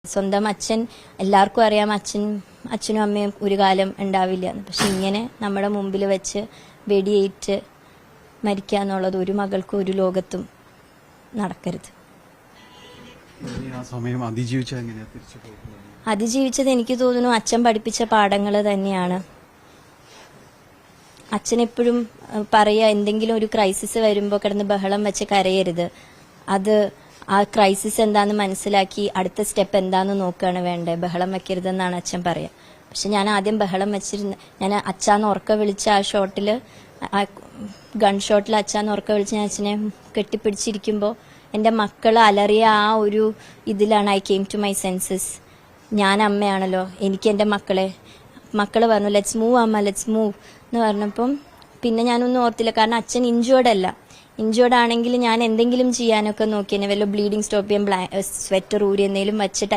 സ്വന്തം അച്ഛൻ എല്ലാവർക്കും അറിയാം, അച്ഛനും അമ്മയും ഒരു കാലം ഉണ്ടാവില്ല. പക്ഷെ ഇങ്ങനെ നമ്മുടെ മുമ്പിൽ വെച്ച് വെടിയേറ്റ് മരിക്കുക എന്നുള്ളത് ഒരു മകൾക്കും ഒരു ലോകത്തും നടക്കരുത്. അതിജീവിച്ചത് എനിക്ക് തോന്നുന്നു അച്ഛൻ പഠിപ്പിച്ച പാഠങ്ങൾ തന്നെയാണ്. അച്ഛൻ എപ്പോഴും പറയാ, എന്തെങ്കിലും ഒരു ക്രൈസിസ് വരുമ്പോൾ കിടന്ന് ബഹളം വെച്ച് കരയരുത്, അത് ആ ക്രൈസിസ് എന്താന്ന് മനസ്സിലാക്കി അടുത്ത സ്റ്റെപ്പ് എന്താന്ന് നോക്കുകയാണ് വേണ്ടത്, ബഹളം വെക്കരുതെന്നാണ് അച്ഛൻ പറയാ. പക്ഷെ ഞാൻ ആദ്യം ബഹളം വെച്ചിരുന്ന, ഞാൻ അച്ഛാന്ന് ഉറക്ക വിളിച്ച ആ ഷോട്ടിൽ, ആ ഗൺ ഷോട്ടിൽ അച്ഛാന്ന് ഉറക്ക വിളിച്ച് ഞാൻ അച്ഛനെ കെട്ടിപ്പിടിച്ചിരിക്കുമ്പോൾ എൻ്റെ മക്കൾ അലറിയ ആ ഒരു ഇതിലാണ് I came to my senses. ഞാൻ അമ്മയാണല്ലോ, എനിക്ക് എൻ്റെ മക്കൾ പറഞ്ഞു ലെറ്റ്സ് മൂവ് അമ്മ, ലെറ്റ്സ് മൂവ് എന്ന് പറഞ്ഞപ്പം പിന്നെ ഞാനൊന്നും ഓർത്തില്ല. കാരണം അച്ഛൻ ഇഞ്ചേർഡ് ആണെങ്കിൽ ഞാൻ എന്തെങ്കിലും ചെയ്യാനൊക്കെ നോക്കിയെന്നെ, വല്ല ബ്ലീഡിങ് സ്റ്റോപ്പ് ചെയ്യാൻ സ്വെറ്റർ ഊരി എന്തെങ്കിലും വെച്ചിട്ട്